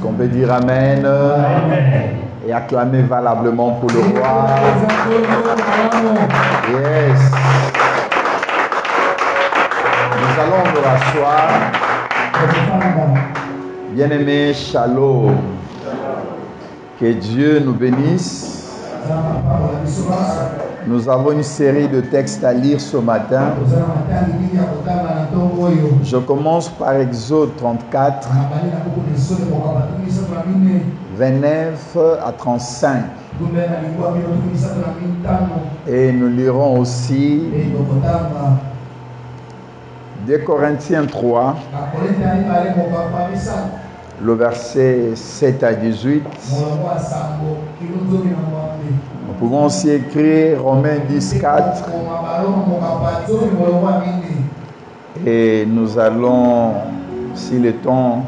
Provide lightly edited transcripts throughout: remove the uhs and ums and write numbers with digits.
qu'on peut dire Amen, et acclamer valablement pour le roi. Yes. Nous allons nous rasseoir. Bien-aimés, shalom. Que Dieu nous bénisse. Nous avons une série de textes à lire ce matin. Je commence par Exode 34, 29 à 35. Et nous lirons aussi 2 Corinthiens 3, le verset 7 à 18. Nous pouvons aussi écrire Romains 10, 4. Et nous allons, si le temps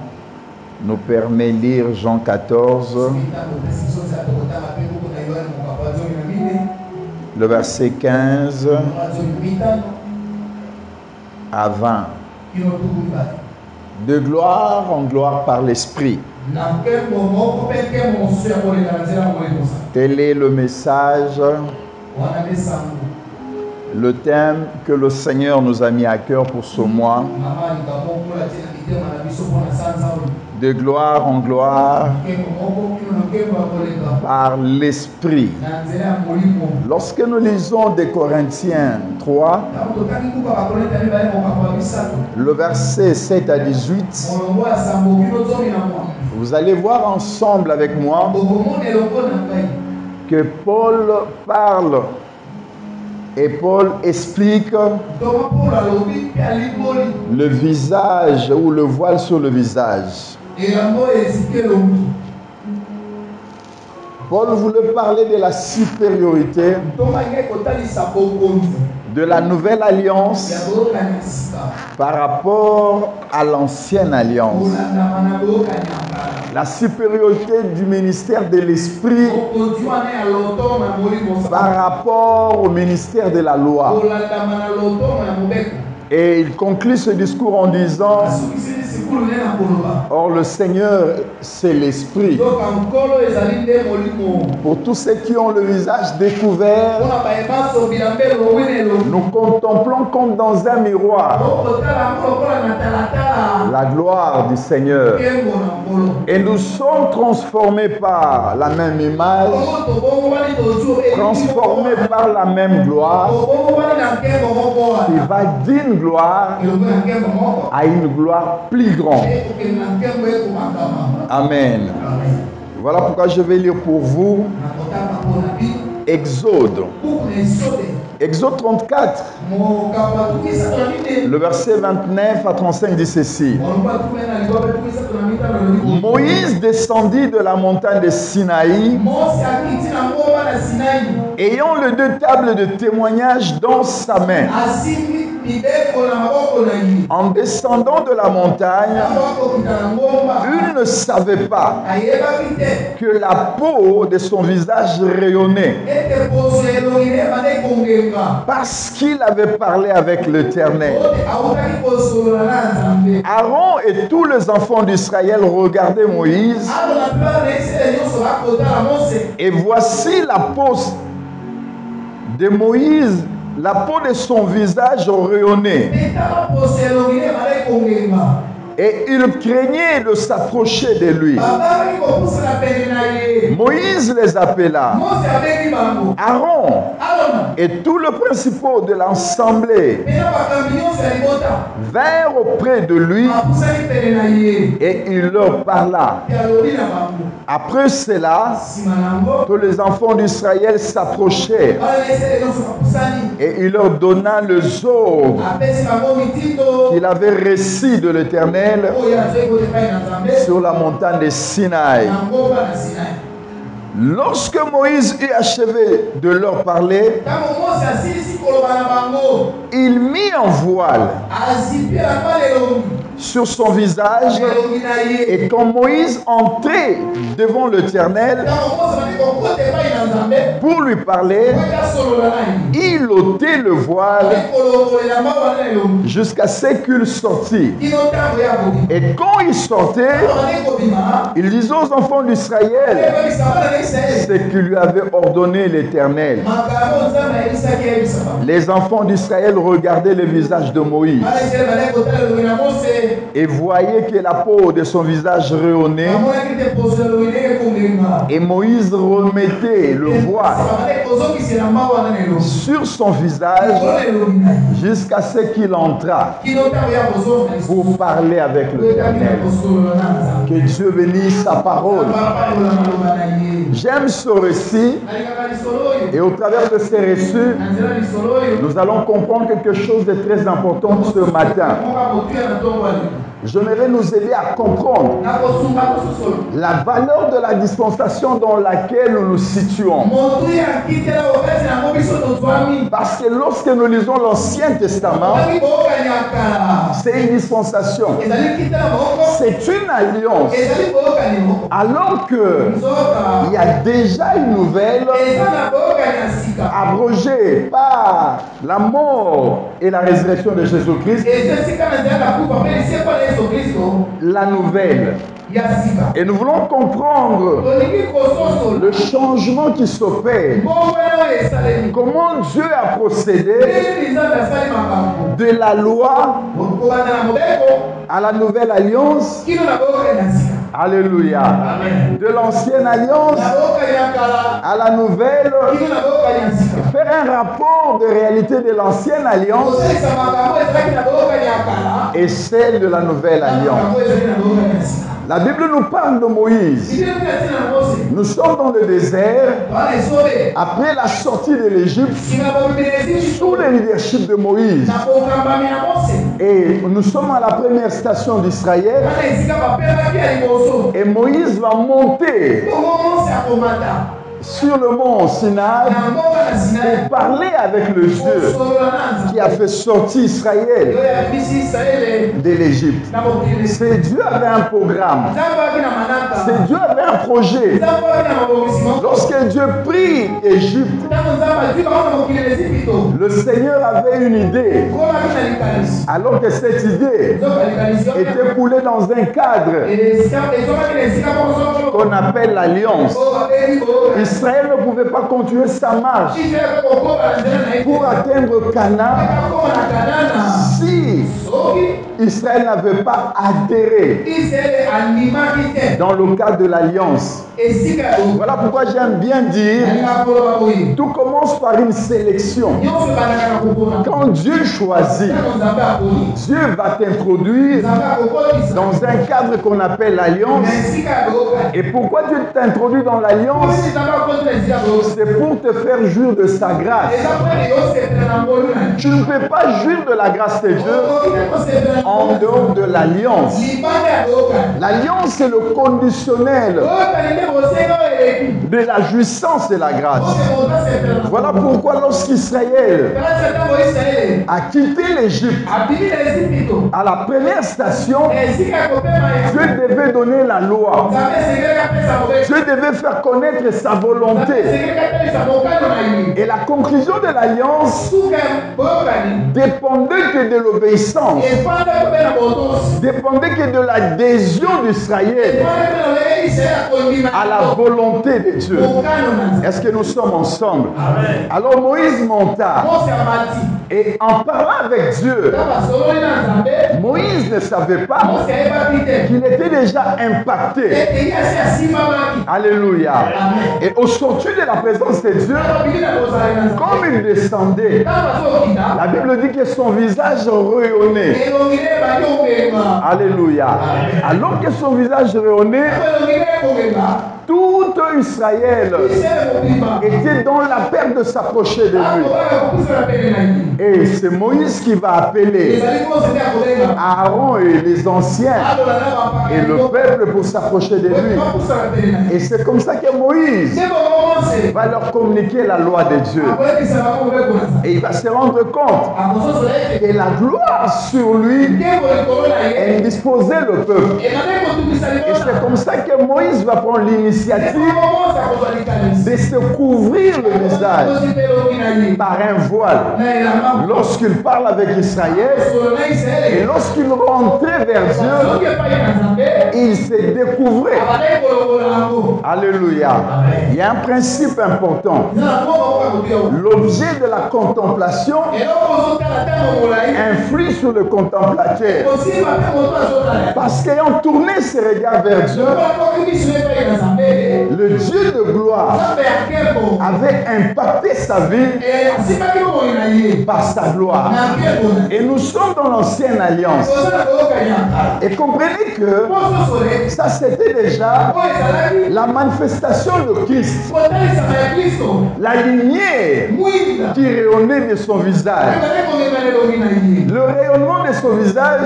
nous permet, lire Jean 14, le verset 15 à 20. De gloire en gloire par l'Esprit. Tel est le message, le thème que le Seigneur nous a mis à cœur pour ce mois. De gloire en gloire par l'Esprit. Lorsque nous lisons 2 Corinthiens 3, le verset 7 à 18, vous allez voir ensemble avec moi que Paul parle et Paul explique le visage ou le voile sur le visage. Paul voulait parler de la supériorité de la nouvelle alliance par rapport à l'ancienne alliance. La supériorité du ministère de l'Esprit par rapport au ministère de la loi. Et il conclut ce discours en disant: or le Seigneur, c'est l'Esprit. Pour tous ceux qui ont le visage découvert, nous contemplons comme dans un miroir la gloire du Seigneur. Et nous sommes transformés par la même image, transformés par la même gloire, qui va d'une gloire à une gloire plus grande. Amen. Voilà pourquoi je vais lire pour vous Exode. Exode 34, le verset 29 à 35 dit ceci. Moïse descendit de la montagne de Sinaï, ayant les 2 tables de témoignage dans sa main. En descendant de la montagne, il ne savait pas que la peau de son visage rayonnait, parce qu'il avait parlé avec l'Éternel. Aaron et tous les enfants d'Israël regardaient Moïse, et voici la peau de Moïse, la peau de son visage rayonnait. Et il craignait de s'approcher de lui. Moïse les appela. Aaron et tous les principaux de l'assemblée vinrent auprès de lui et il leur parla. Après cela, tous les enfants d'Israël s'approchèrent et il leur donna les ordres qu'il avait reçus de l'Éternel sur la montagne de Sinaï. Lorsque Moïse eut achevé de leur parler, il mit en voile sur son visage. Et quand Moïse entrait devant l'Éternel pour lui parler, il ôtait le voile jusqu'à ce qu'il sortit. Et quand il sortait, il disait aux enfants d'Israël ce qu'il lui avait ordonné l'Éternel. Les enfants d'Israël regardaient le visage de Moïse et voyaient que la peau de son visage rayonnait. Et Moïse remettait le voile sur son visage jusqu'à ce qu'il entra pour parler avec l'Éternel. Que Dieu bénisse sa parole. J'aime ce récit et au travers de ces récits, nous allons comprendre quelque chose de très important ce matin. J'aimerais nous aider à comprendre la valeur de la dispensation dans laquelle nous nous situons. Parce que lorsque nous lisons l'Ancien Testament, c'est une dispensation. C'est une alliance. Alors qu'il y a déjà une nouvelle abrogée par la mort et la résurrection de Jésus-Christ. La nouvelle. Et nous voulons comprendre le changement qui s'opère. Comment Dieu a procédé de la loi à la nouvelle alliance. Alléluia. De l'ancienne alliance à la nouvelle. Faire un rapport de réalité de l'ancienne alliance et celle de la nouvelle alliance. La Bible nous parle de Moïse. Nous sommes dans le désert après la sortie de l'Égypte sous le leadership de Moïse. Et nous sommes à la première station d'Israël. Et Moïse va monter sur le mont Sinaï pour parler avec le Dieu qui a fait sortir Israël de l'Égypte. C'est Dieu avait un programme. C'est Dieu avait un projet. Lorsque Dieu prit Égypte, le Seigneur avait une idée. Alors que cette idée était coulée dans un cadre qu'on appelle l'Alliance. Israël ne pouvait pas continuer sa marche pour atteindre Canaan si Israël n'avait pas adhéré dans le cadre de l'Alliance. Voilà pourquoi j'aime bien dire, tout commence par une sélection. Quand Dieu choisit, Dieu va t'introduire dans un cadre qu'on appelle l'Alliance. Et pourquoi Dieu t'introduit dans l'Alliance? C'est pour te faire jouir de sa grâce. Tu ne peux pas jouir de la grâce de Dieu en dehors de l'Alliance. L'Alliance, c'est le conditionnel de la jouissance de la grâce. Voilà pourquoi lorsqu'Israël a quitté l'Égypte, à la première station, Dieu devait donner la loi. Dieu devait faire connaître sa volonté. Et la conclusion de l'alliance dépendait que de l'obéissance, dépendait que de l'adhésion d'Israël à la volonté de Dieu. Est-ce que nous sommes ensemble? Amen. Alors Moïse monta. Et en parlant avec Dieu, Moïse ne savait pas qu'il était déjà impacté. Alléluia. Et au sortir de la présence de Dieu, comme il descendait, la Bible dit que son visage rayonnait. Alléluia. Alors que son visage rayonnait, toute Quand Israël était dans la perte de s'approcher de lui, et c'est Moïse qui va appeler Aaron et les anciens et le peuple pour s'approcher de lui. Et c'est comme ça que Moïse va leur communiquer la loi de Dieu. Et il va se rendre compte que la gloire sur lui indisposait le peuple. Et c'est comme ça que Moïse va prendre l'initiative de se couvrir le visage par un voile lorsqu'il parle avec Israël. Et lorsqu'il rentrait vers Dieu, il s'est découvert. Alléluia. Il y a un principe important. L'objet de la contemplation influe sur le contemplateur. Parce qu'ayant tourné ses regards vers Dieu, le Dieu de gloire avait impacté sa vie par sa gloire. Et nous sommes dans l'ancienne alliance. Et comprenez que ça c'était déjà la manifestation de Christ. La lumière qui rayonnait de son visage. Le rayonnement de son visage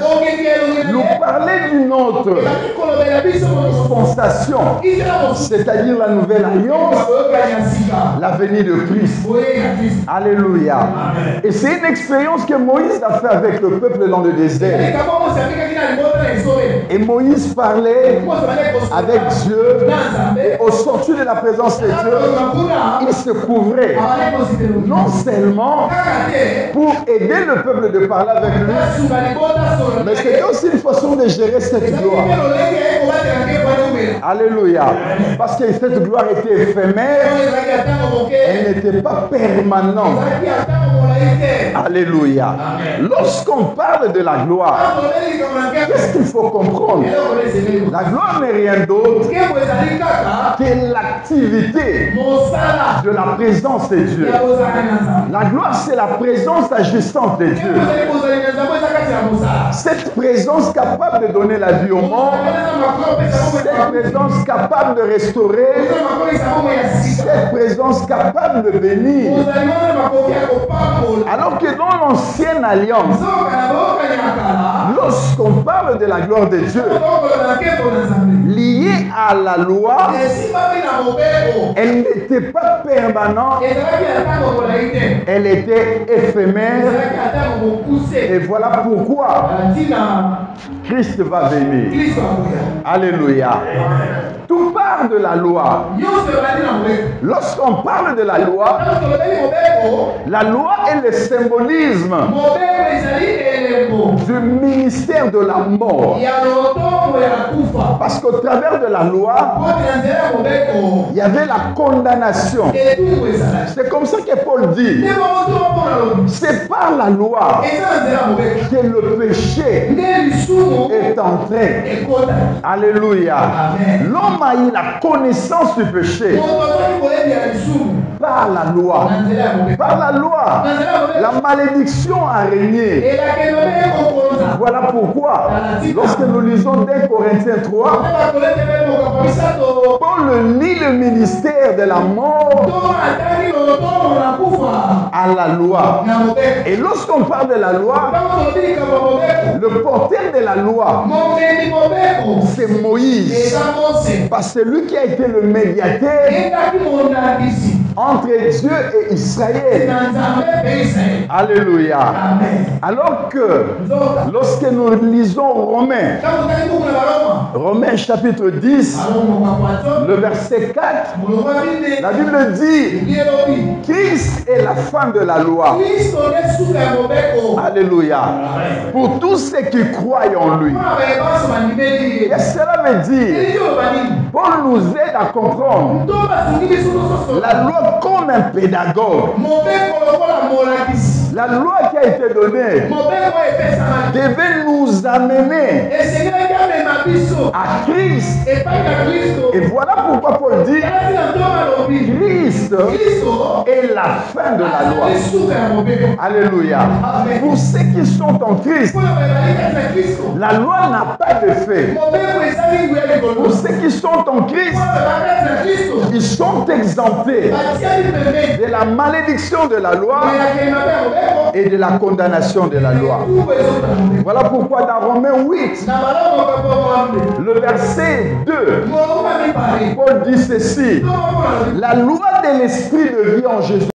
nous parlait d'une autre dispensation, c'est-à-dire la nouvelle alliance, la venue de Christ. Alléluia. Et c'est une expérience que Moïse a fait avec le peuple dans le désert. Et Moïse parlait avec Dieu. Et au sortir de la présence de Dieu, il se couvrait. Non seulement pour aider le peuple de parler avec lui, mais c'était aussi une façon de gérer cette gloire. Alléluia. Parce que cette gloire était éphémère, elle n'était pas permanente. Alléluia. Lorsqu'on parle de la gloire, qu'est-ce qu'il faut comprendre? La gloire n'est rien d'autre que l'activité de la présence de Dieu. La gloire, c'est la présence agissante de Dieu. Cette présence capable de donner la vie au monde, cette présence capable de restaurer, cette présence capable de bénir. Alors que dans l'ancienne alliance, lorsqu'on parle de la gloire de Dieu, liée à la loi, elle n'était pas permanente, elle était éphémère. Et voilà pourquoi Christ va venir. Alléluia. Tout part de la loi. Lorsqu'on parle de la loi est le symbolisme du ministère de la mort. Parce qu'au travers de la loi, il y avait la condamnation. C'est comme ça que Paul dit, c'est par la loi que le péché est entré. Alléluia. L'homme a eu la connaissance du péché par la loi. Par la loi, la malédiction a régné. Voilà pourquoi, lorsque nous lisons 2 Corinthiens 3, Paul lit le ministère de la mort à la loi. Et lorsqu'on parle de la loi, le porteur de la loi, c'est Moïse. Parce que c'est lui qui a été le médiateur entre Dieu et Israël. Alléluia. Alors que lorsque nous lisons Romains chapitre 10, le verset 4, la Bible dit Christ est la fin de la loi. Alléluia. Pour tous ceux qui croient en lui. Et cela veut dire, Paul nous aide à comprendre la loi comme un pédagogue. La loi qui a été donnée devait nous amener à Christ. Et voilà pourquoi Paul dit Christ est la fin de la loi. Alléluia. Pour ceux qui sont en Christ, la loi n'a pas d'effet. Pour ceux qui sont en Christ, ils sont exemptés de la malédiction de la loi et de la condamnation de la loi. Voilà pourquoi dans Romains 8, le verset 2, Paul dit ceci: la loi de l'esprit de vie en Jésus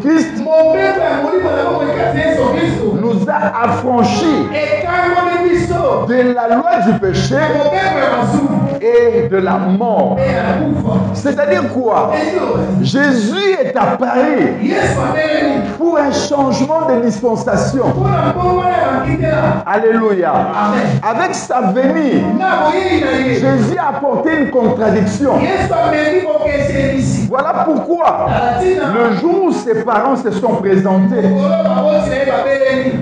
Jésus-Christ nous a affranchis de la loi du péché et de la mort. C'est-à-dire quoi? Jésus est apparu pour un changement de dispensation. Alléluia. Avec sa venue, Jésus a apporté une contradiction. Voilà pourquoi le jour où ses parents se sont présentés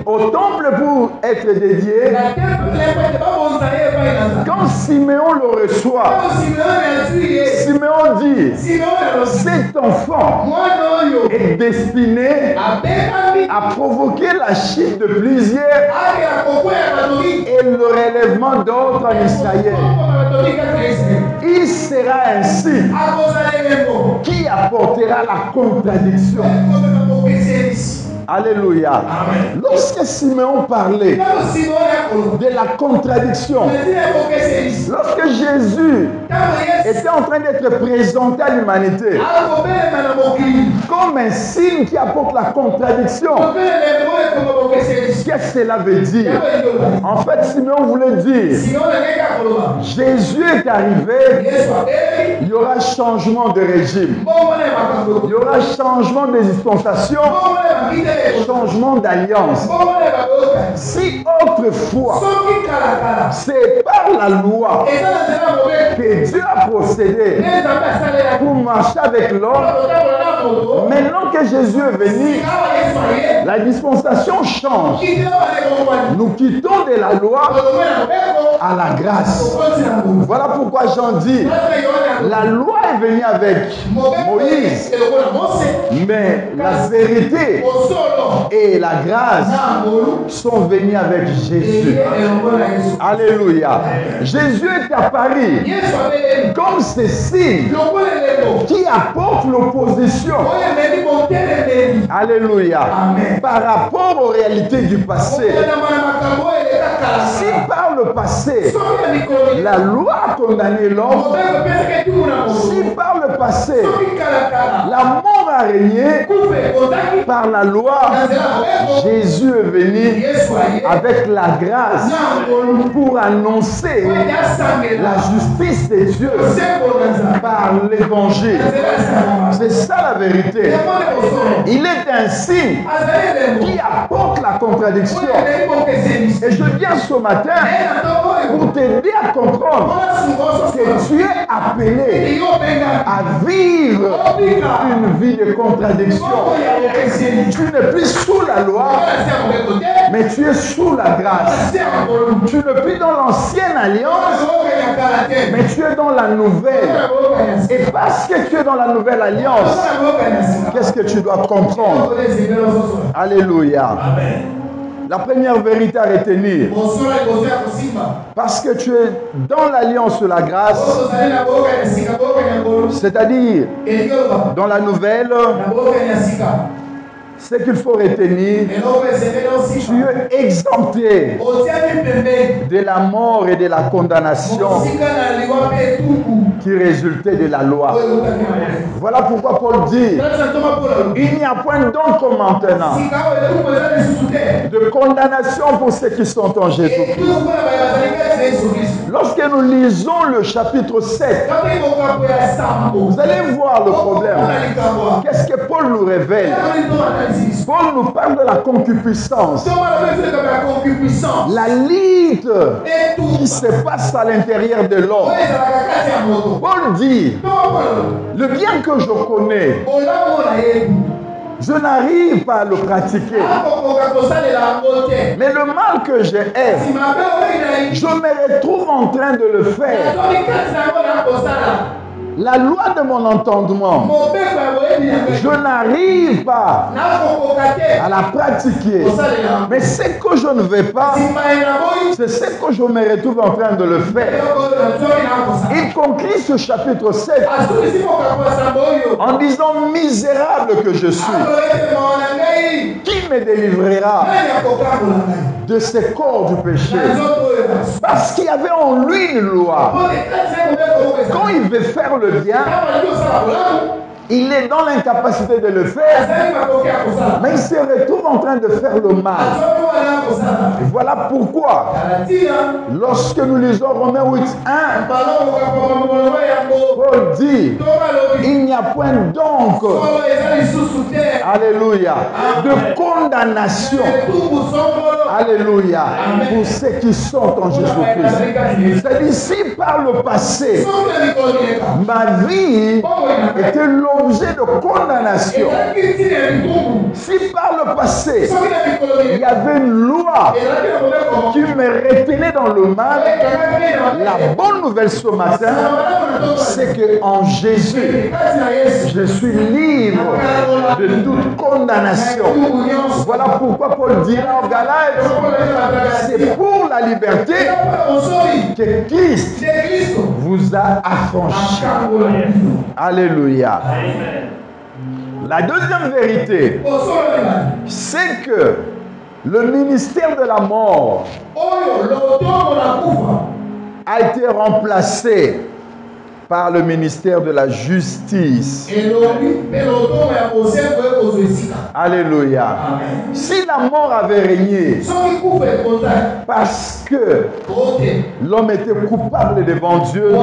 au temple pour être dédiés, quand Simeon le reçoit, Simeon dit: cet enfant est destiné à provoquer la chute de plusieurs et le relèvement d'autres en Israël. Il sera ainsi qui apportera la contradiction. Alléluia. Amen. Lorsque Simeon parlait de la contradiction, lorsque Jésus était en train d'être présenté à l'humanité comme un signe qui apporte la contradiction, qu'est-ce que cela veut dire? En fait, Simeon voulait dire: Jésus est arrivé, il y aura changement de régime, il y aura changement de dispensation, changement d'alliance. Si autrefois c'est par la loi que Dieu a procédé pour marcher avec l'homme, maintenant que Jésus est venu, la dispensation change. Nous quittons de la loi à la grâce. Voilà pourquoi Jean dit: la loi est venue avec Moïse, mais la vérité et la grâce sont venus avec Jésus. Alléluia. Jésus est apparu comme ce signe qui apporte l'opposition. Alléluia. Par rapport aux réalités du passé. Si par le passé, la loi a condamné l'homme, si par le passé, la mort a régné, par la loi, Jésus est venu avec la grâce pour annoncer la justice de Dieu par l'évangile. C'est ça la vérité. Il est un signe qui apporte la contradiction. Et je viens ce matin pour t'aider à comprendre que tu es appelé à vivre une vie de contradiction. Tu n'es plus sous la loi, mais tu es sous la grâce. Tu n'es plus dans l'ancienne alliance, mais tu es dans la nouvelle. Et parce que tu es dans la nouvelle alliance, qu'est-ce que tu dois comprendre? Alléluia. La première vérité à retenir, parce que tu es dans l'alliance de la grâce, c'est-à-dire dans la nouvelle, ce qu'il faut retenir, tu es exempté de la mort et de la condamnation qui résultait de la loi. Voilà pourquoi Paul dit: il n'y a point donc maintenant de condamnation pour ceux qui sont en Jésus. Lorsque nous lisons le chapitre 7, vous allez voir le problème. Qu'est-ce que Paul nous révèle? Paul nous parle de la concupiscence. La lutte qui se passe à l'intérieur de l'homme. Paul dit: le bien que je connais, je n'arrive pas à le pratiquer. Mais le mal que j'ai, je me retrouve en train de le faire. La loi de mon entendement, je n'arrive pas à la pratiquer. Mais ce que je ne veux pas, c'est ce que je me retrouve en train de le faire. Il conclut ce chapitre 7 en disant: misérable que je suis, qui me délivrera de ce corps du péché? Parce qu'il y avait en lui une loi. Quand il veut faire le bien, il est dans l'incapacité de le faire, mais il se retrouve en train de faire le mal. Et voilà pourquoi, lorsque nous lisons Romains 8:1, Paul dit, il n'y a point donc, alléluia, de condamnation, alléluia, pour ceux qui sont en Jésus-Christ. C'est-à-dire, si par le passé, ma vie était l'objet de condamnation, si par le passé, il y avait une loi qui me retenait dans le mal, la bonne nouvelle ce matin, c'est qu'en Jésus, je suis libre de toute condamnation. Voilà pourquoi Paul dira en Galates, c'est pour la liberté que Christ vous a affranchi. Alléluia. La deuxième vérité, c'est que le ministère de la mort a été remplacé par le ministère de la justice. Alléluia. Amen. Si la mort avait régné, parce que l'homme était coupable devant Dieu,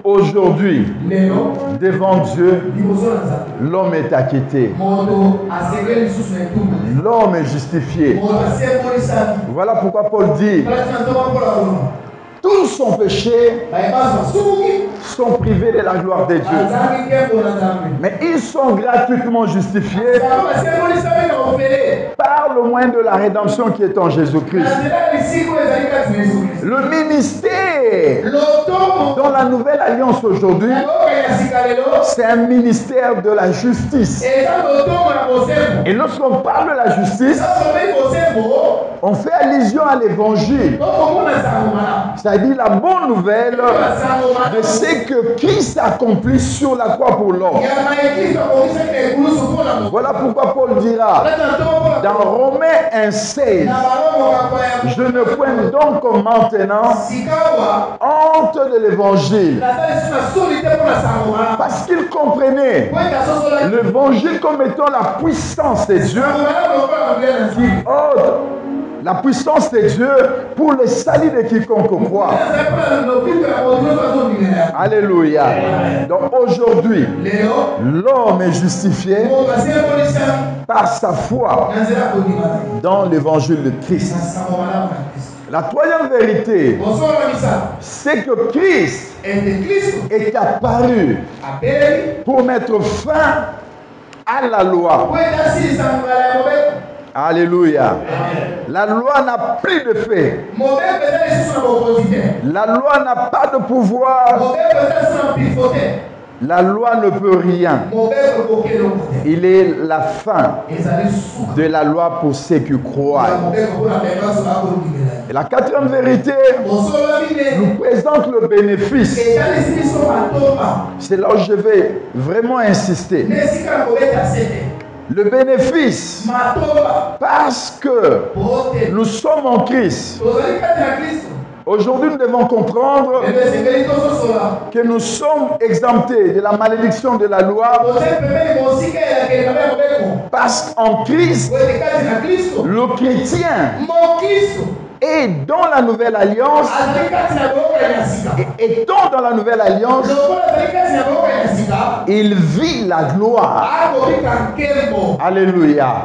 aujourd'hui, devant Dieu, l'homme est acquitté. L'homme est justifié. Voilà pourquoi Paul dit, tous sont péchés, sont privés de la gloire de Dieu. Mais ils sont gratuitement justifiés par le moyen de la rédemption qui est en Jésus-Christ. Le ministère dans la nouvelle alliance aujourd'hui, c'est un ministère de la justice. Et lorsqu'on parle de la justice, on fait allusion à l'évangile. C'est-à-dire la bonne nouvelle de ce que Christ accomplit sur la croix pour l'homme. Voilà pourquoi Paul dira dans Romains 1,16, je ne pointe donc maintenant honte de l'évangile. Parce qu'il comprenait l'évangile comme étant la puissance de Dieu qui ôte la puissance de Dieu pour le salut de quiconque croit. Alléluia. Donc aujourd'hui, l'homme est justifié par sa foi dans l'évangile de Christ. La troisième vérité, c'est que Christ est apparu pour mettre fin à la loi. Alléluia. La loi n'a plus de fait. La loi n'a pas de pouvoir. La loi ne peut rien. Il est la fin de la loi pour ceux qui croient. Et la quatrième vérité nous présente le bénéfice. C'est là où je vais vraiment insister. Le bénéfice, parce que nous sommes en Christ. Aujourd'hui, nous devons comprendre que nous sommes exemptés de la malédiction de la loi parce qu'en Christ, le chrétien est dans la nouvelle alliance et étant dans la nouvelle alliance, il vit la gloire. Alléluia.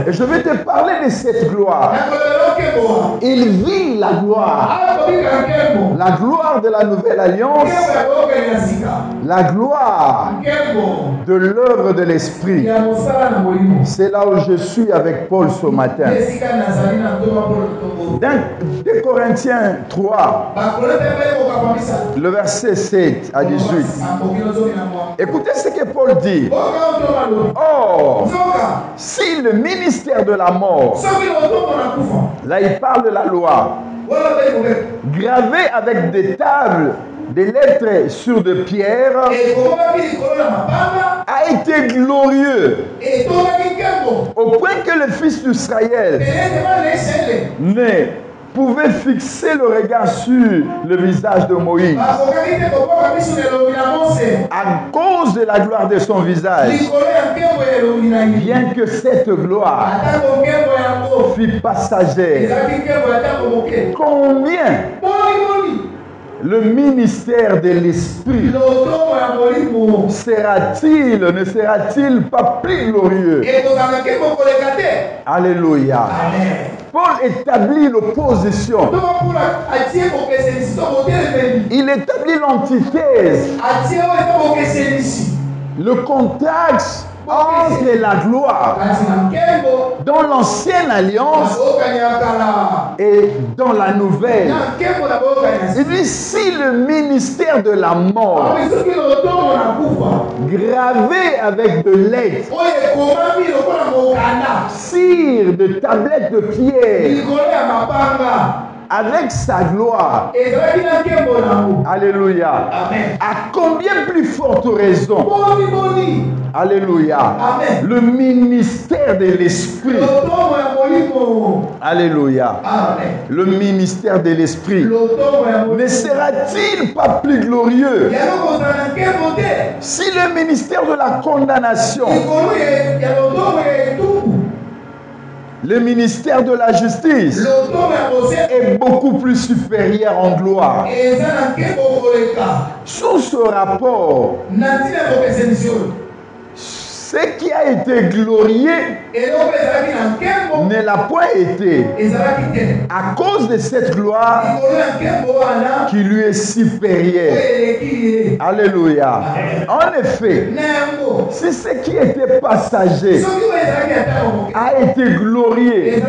Et je vais te parler de cette gloire. Il vit la gloire. La gloire de la nouvelle alliance. La gloire de l'œuvre de l'Esprit. C'est là où je suis avec Paul ce matin. Dans 2 Corinthiens 3, le verset 7 à 18. Écoutez ce que Paul dit. Or, si le ministère de la mort, là il parle de la loi, gravé avec des tables, des lettres sur de pierre, a été glorieux au point que le fils d'Israël pouvaient fixer le regard sur le visage de Moïse. À cause de la gloire de son visage, bien que cette gloire fût passagère, combien le ministère de l'Esprit ne sera-t-il pas plus glorieux? Alléluia. Paul établit l'opposition. Il établit l'antithèse. Le contact entre la gloire dans l'ancienne alliance et dans la nouvelle. Il dit, si le ministère de la mort, gravé avec de lettres, cire de tablettes de pierre, avec sa gloire, alléluia, à combien plus forte raison, alléluia, le ministère de l'Esprit, alléluia, le ministère de l'Esprit ne sera-t-il pas plus glorieux? Si le ministère de la condamnation, le ministère de la justice est beaucoup plus supérieur en gloire. Sur ce rapport, ce qui a été glorieux ne l'a point été à cause de cette gloire qui lui est supérieure. Alléluia. En effet, si ce qui était passager a été glorieux,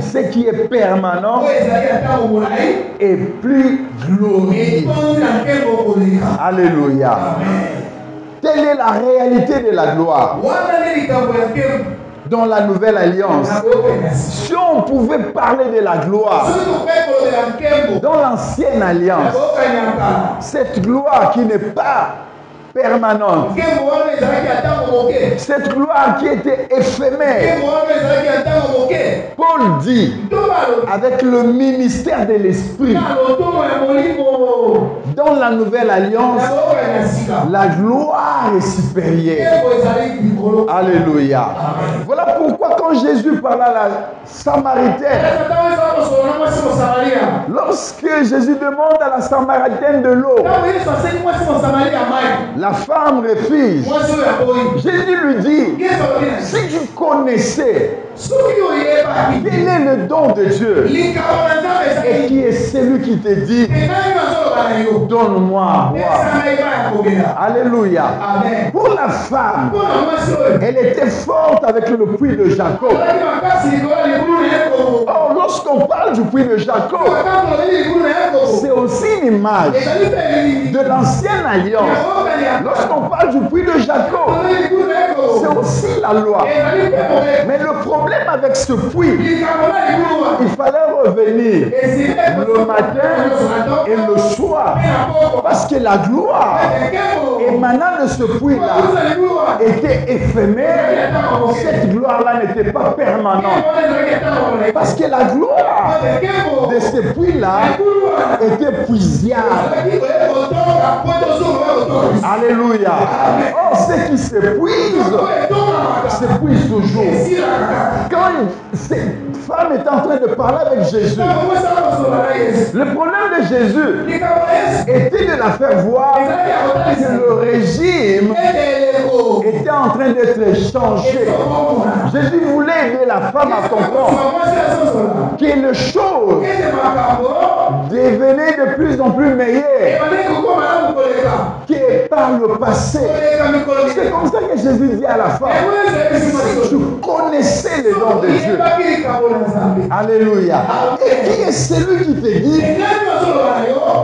ce qui est permanent est plus glorieux. Alléluia. Telle est la réalité de la gloire dans la nouvelle alliance. Si on pouvait parler de la gloire dans l'ancienne alliance, cette gloire qui n'est pas permanente, cette gloire qui était éphémère, Paul dit, avec le ministère de l'Esprit, dans la nouvelle alliance, la gloire est supérieure. Alléluia. Voilà pourquoi quand Jésus parla à la Samaritaine, lorsque Jésus demande à la Samaritaine de l'eau, la femme refuse. Jésus lui dit, si tu connaissais quel est le don de Dieu et qui est celui qui te dit, donne-moi à boire. Alléluia. Pour la femme, elle était forte avec le puits de Jacob. Or, lorsqu'on parle du puits de Jacob, c'est aussi une image de l'ancienne alliance. Lorsqu'on parle du puits de Jacob, c'est aussi la loi. Mais le problème avec ce puits, il fallait revenir le matin et le soir. Parce que la gloire émanant de ce puits-là était éphémère. Cette gloire-là n'était pas permanente. Parce que la gloire de ce puits-là était puisiable. Alléluia. Or, ce qui s'épuise toujours. Quand cette femme est en train de parler avec Jésus, le problème de Jésus était de la faire voir que le régime était en train d'être changé. Jésus voulait aider la femme à comprendre que les choses devenaient de plus en plus meilleures que par le passé. C'est comme ça que Jésus dit à la femme, si tu connaissais les dons de Dieu. Alléluia. Et qui est celui qui te dit,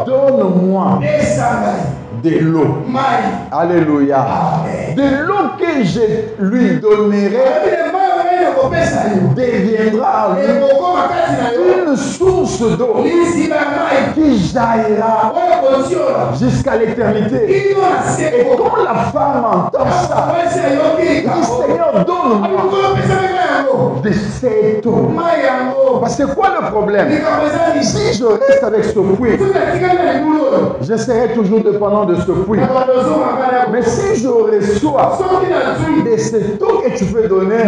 donne-moi de l'eau. Alléluia. De l'eau que je lui donnerai deviendra en lui une source d'eau qui jaillira jusqu'à l'éternité. Et quand la femme entend ça, elle dit, Seigneur, donne-moi de cette eau. Parce que quoi le problème? Si je reste avec ce puits, je serai toujours dépendant de ce puits. Mais si je reçois de cette eau que tu peux donner,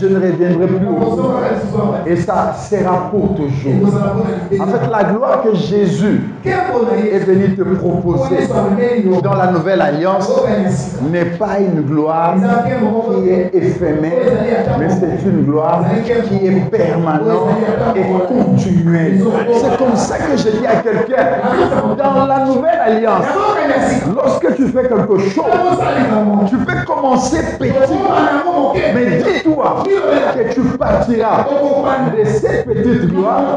je ne reviendrai plus au puits. Et ça sera pour toujours. En fait, la gloire que Jésus est venu te proposer dans la nouvelle alliance n'est pas une gloire qui est éphémère, mais c'est une gloire qui est permanente et continuelle. C'est comme ça que je dis à quelqu'un, dans la nouvelle alliance, lorsque tu fais quelque chose, tu peux commencer petit, mais dis-toi que tu partiras de cette petite gloire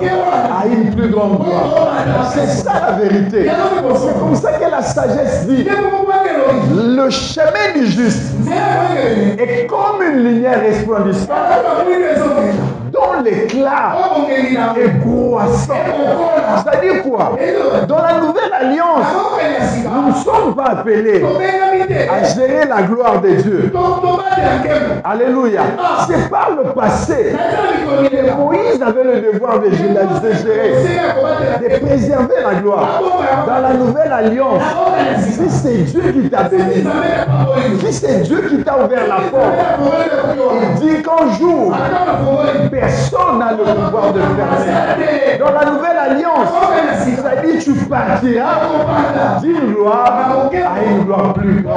à une plus grande gloire. C'est ça la vérité. C'est comme ça que la sagesse dit. Le chemin du juste est comme une lumière resplendissante dont l'éclat est croissant. C'est-à-dire quoi? Dans la nouvelle alliance, nous ne sommes pas appelés à gérer la gloire de Dieu. Alléluia. C'est par le passé que Moïse avait le devoir de gérer, de préserver la gloire. Dans la nouvelle alliance, si c'est Dieu qui t'a béni, si c'est Dieu qui t'a ouvert la porte, il dit qu'un jour, personne n'a le pouvoir de fermer. Dans la nouvelle alliance, ça dit tu partiras d'une gloire à une gloire plus grande.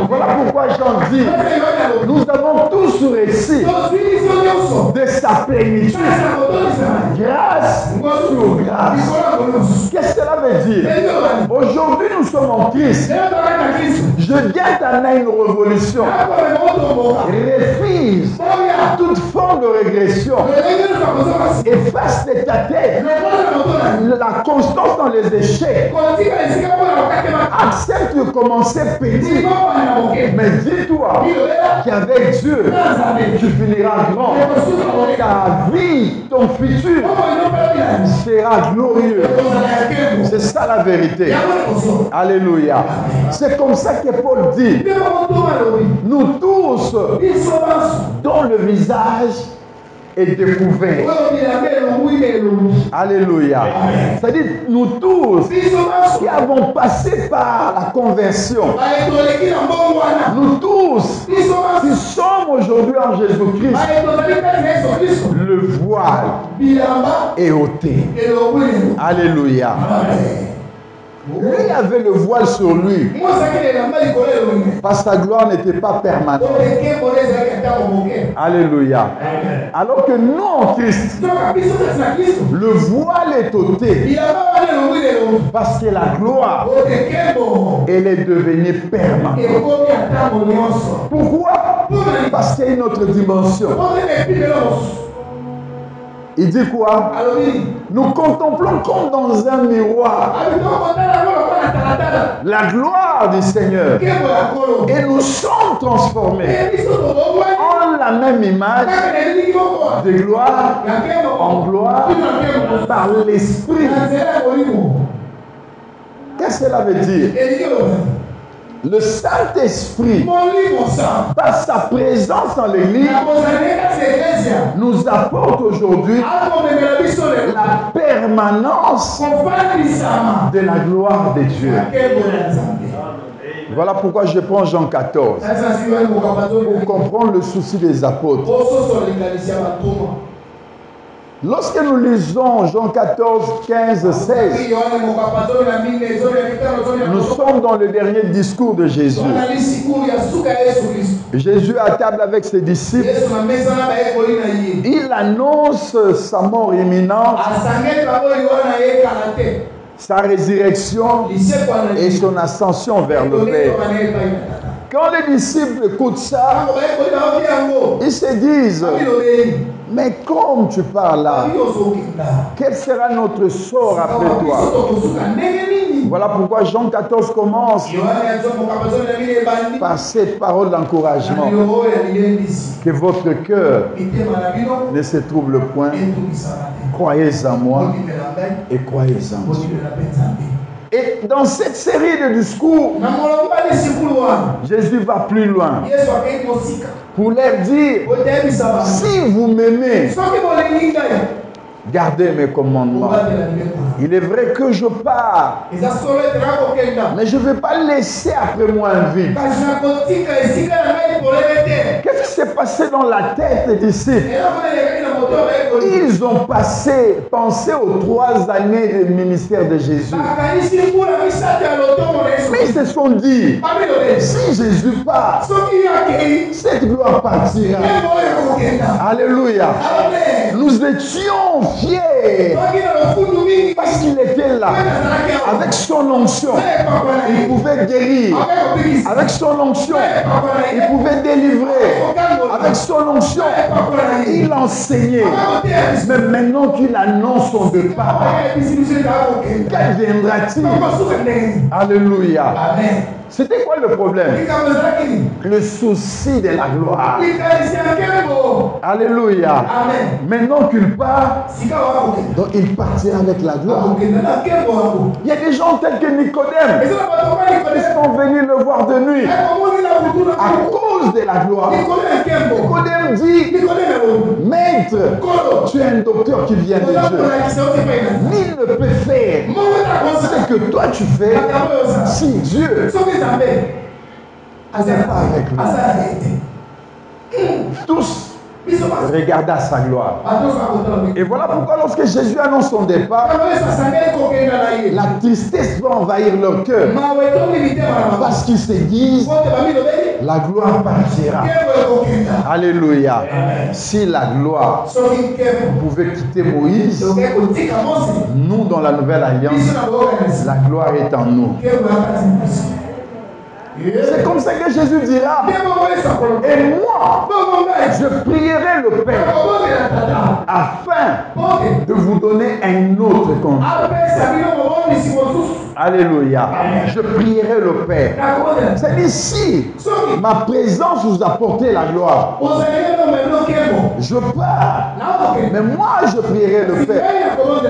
Voilà pourquoi Jean dit, nous avons tous réussi de sa plénitude. Grâce sur grâce. Qu'est-ce que cela veut dire? Aujourd'hui, nous sommes en Christ. Je viens t'amener une révolution. Refuse toute forme de régression. Efface de ta tête la constance dans les échecs. Accepte de commencer petit. Mais dis-toi qu'avec Dieu, tu finiras grand. Ta vie, ton futur sera glorieux. C'est ça la vérité. Alléluia. C'est comme ça que Paul dit, nous tous, dont le visage est découvert. Alléluia. C'est-à-dire, nous tous qui avons passé par la conversion, nous tous qui sommes aujourd'hui en Jésus-Christ, le voile est ôté. Alléluia. Lui avait le voile sur lui parce que sa gloire n'était pas permanente. Alléluia. Alors que nous en Christ, le voile est ôté parce que la gloire, elle est devenue permanente. Pourquoi? Parce qu'il y a une autre dimension. Il dit quoi? Nous contemplons comme dans un miroir la gloire du Seigneur et nous sommes transformés en la même image de gloire en gloire par l'Esprit. Qu'est-ce que cela veut dire? Le Saint-Esprit, par sa présence dans l'Église, nous apporte aujourd'hui la permanence de la gloire de Dieu. Voilà pourquoi je prends Jean 14, pour comprendre le souci des apôtres. Lorsque nous lisons Jean 14, 15, 16, nous sommes dans le dernier discours de Jésus. Jésus à table avec ses disciples, il annonce sa mort imminente, sa résurrection et son ascension vers le Père. Quand les disciples écoutent ça, ils se disent, mais comme tu parles là, quel sera notre sort après toi? Voilà pourquoi Jean 14 commence par cette parole d'encouragement. Que votre cœur ne se trouble point. Croyez en moi et croyez en Dieu. Et dans cette série de discours, Jésus va plus loin pour leur dire, si vous m'aimez, gardez mes commandements. Il est vrai que je pars, mais je ne vais pas laisser après moi un vide. Qu'est-ce qui s'est passé dans la tête des disciples? Ils ont pensé aux 3 années du ministère de Jésus. Mais ils se sont dit, si Jésus part, cette gloire partira. Alléluia. Nous étions fiers parce qu'il était là. Avec son onction, il pouvait guérir. Avec son onction, il pouvait délivrer. Avec son onction, il enseignait. Mais maintenant qu'il annonce son départ, qu'adviendra-t-il? Alléluia. C'était quoi le problème? Le souci de la gloire. Alléluia. Maintenant qu'il part, donc il partira avec la gloire. Il y a des gens tels que Nicodème qui sont venus le voir de nuit à cause de la gloire. Nicodème dit, Maître, tu es un docteur qui vient de Dieu. Nul ne peut faire ce que toi tu fais si Dieu n'est pas avec nous. Tous regardent à sa gloire. Et voilà pourquoi lorsque Jésus annonce son départ, la tristesse va envahir leur cœur. Parce qu'ils se disent, la gloire partira. Alléluia. Si la gloire pouvait quitter Moïse, nous dans la nouvelle alliance, la gloire est en nous. C'est comme ça que Jésus dira, et moi, je prierai le Père afin de vous donner un autre compte. Alléluia. Je prierai le Père. C'est ici, ma présence vous a porté la gloire. Je pars, mais moi je prierai le Père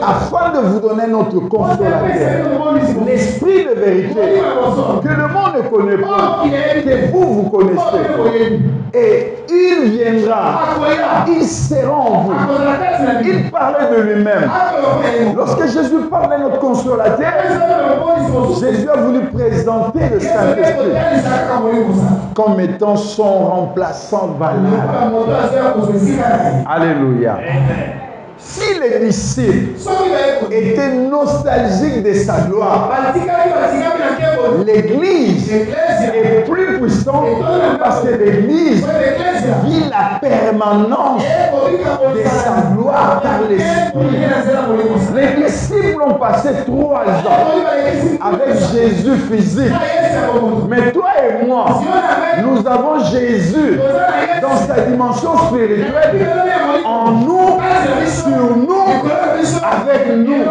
afin de vous donner notre consolateur, l'esprit de vérité que le monde ne connaît pas, que vous connaissez. Et il viendra, il sera en vous. Il parlait de lui-même. Lorsque Jésus parlait de notre consolateur, Jésus a voulu présenter le Saint-Esprit comme étant son remplaçant valable. Alléluia. Si les disciples étaient nostalgiques de sa gloire, l'Église est plus puissante parce que l'Église vit la permanence de sa gloire par l'Esprit. Les disciples ont passé 3 ans avec Jésus physique. Mais toi et moi, nous avons Jésus dans sa dimension spirituelle, en nous, sur nous, avec nous.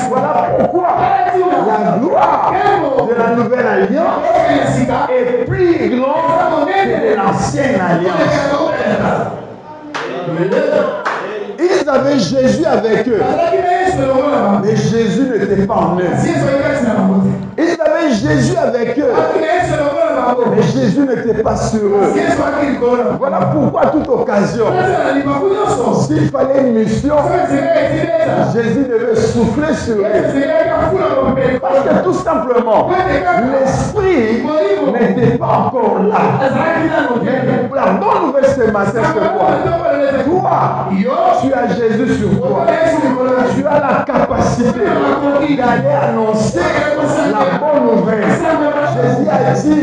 Voilà pourquoi la gloire de la nouvelle alliance est plus grande que de l'ancienne alliance. Ils avaient Jésus avec eux, mais Jésus n'était pas en eux. Ils avaient Jésus avec eux, mais Jésus n'était pas sur eux. Voilà pourquoi, à toute occasion, s'il fallait une mission, Jésus devait souffler sur eux. Parce que tout simplement, l'esprit n'était pas encore là. Mais la bonne nouvelle ce matin, c'est quoi? Toi, tu as Jésus sur toi. Tu as la capacité d'aller annoncer la bonne nouvelle. Jésus a dit,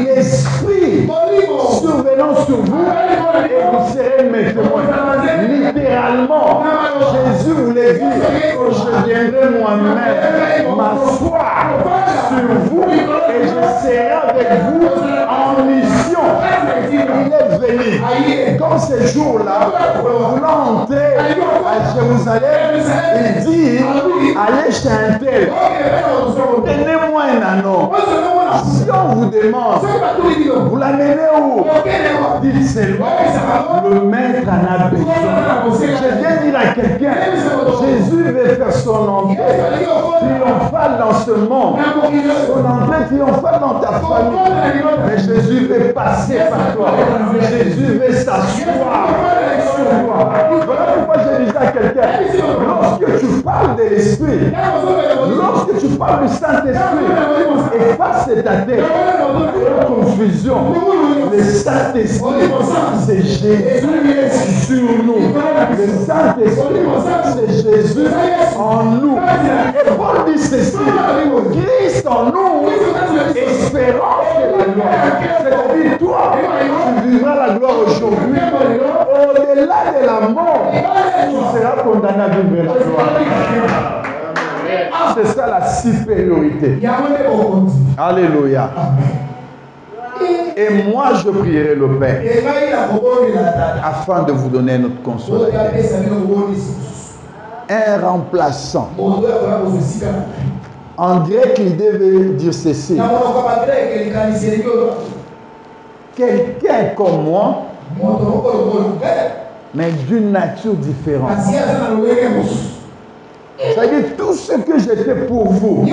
l'esprit survenant sur vous et vous serez mes témoins. Littéralement, Jésus voulait dire, je viendrai moi-même m'asseoir sur vous et je serai avec vous en mission. Il est venu. Dans ces jours-là, voulant entrer à Jérusalem, il dit, allez chez un tel, donnez-moi un anneau. Si on vous demande, vous l'amenez où? Dites seulement, le maître en a besoin. Je viens dire à quelqu'un, Jésus veut faire son entrée triomphale dans ce monde, son entrée triomphale dans ta famille. Mais Jésus veut passer par toi. Jésus veut s'asseoir sur toi. Voilà pourquoi je disais à quelqu'un, lorsque tu parles de l'Esprit, lorsque tu parles du Saint-Esprit, efface ta tête, confusion. Le Saint-Esprit, c'est Jésus sur nous. Le Saint-Esprit, c'est Jésus en nous. Et Paul dit ceci, Christ en nous, espérance de la gloire. C'est-à-dire, toi, tu vivras la gloire aujourd'hui. Au-delà de la mort, tu seras condamné à vivre la gloire. C'est ça la supériorité. Alléluia. Et moi, je prierai le Père afin de vous donner notre consolateur. Un remplaçant. En grec, l'idée veut dire ceci. Quelqu'un comme moi, mais d'une nature différente. C'est-à-dire tout ce que j'ai fait pour vous,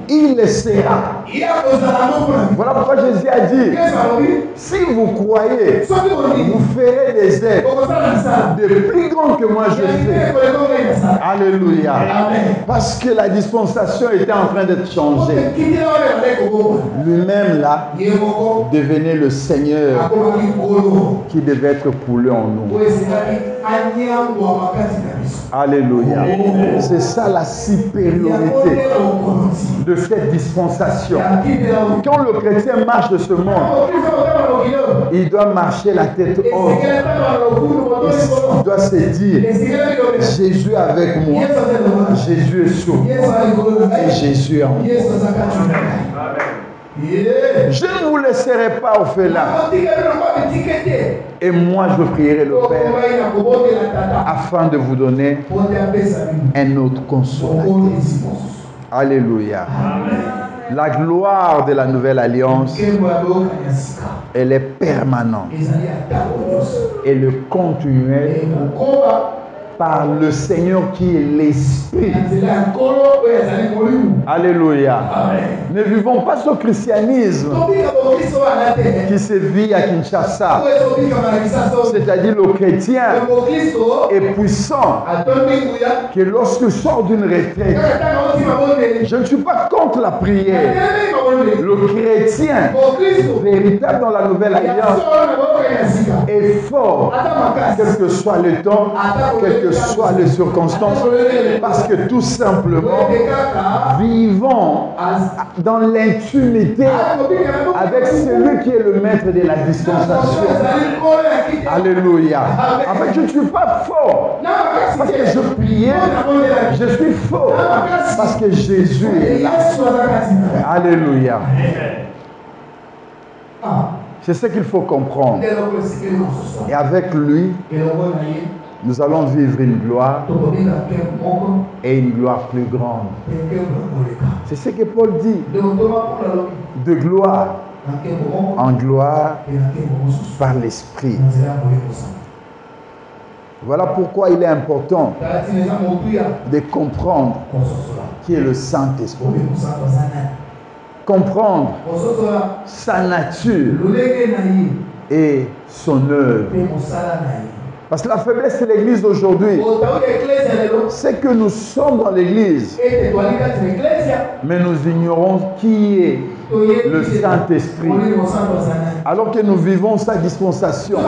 il le sera. Voilà pourquoi Jésus a dit, si vous croyez, vous ferez des œuvres de plus grands que moi je fais. Alléluia. Parce que la dispensation était en train d'être changée. Lui-même là devenait le Seigneur qui devait être coulé en nous. Alléluia. C'est ça la supériorité de cette dispensation. Quand le chrétien marche de ce monde, il doit marcher la tête haute. Il doit se dire, Jésus est avec moi, Jésus est sur moi et Jésus est en moi. Je ne vous laisserai pas orphelin. Et moi, je prierai le Père afin de vous donner un autre consolateur. Alléluia. La gloire de la nouvelle alliance, elle est permanente. Elle est continuelle par le Seigneur qui est l'Esprit. Alléluia. Ne vivons pas ce christianisme qui se vit à Kinshasa. C'est-à-dire le chrétien est puissant que lorsque je sors d'une retraite, je ne suis pas contre la prière. Le chrétien véritable dans la nouvelle alliance est fort, quel que soit le temps, quelles que soient les circonstances, parce que tout simplement, vivons dans l'intimité avec celui qui est le maître de la dispensation. Alléluia. En fait, je ne suis pas fort parce que je priais, je suis fort parce que Jésus est là. Alléluia. C'est ce qu'il faut comprendre. Et avec lui, nous allons vivre une gloire et une gloire plus grande. C'est ce que Paul dit. De gloire en gloire par l'Esprit. Voilà pourquoi il est important de comprendre qui est le Saint-Esprit. Comprendre sa nature et son œuvre. Parce que la faiblesse de l'Église d'aujourd'hui, c'est que nous sommes dans l'Église, mais nous ignorons qui est le Saint-Esprit. Alors que nous vivons sa dispensation.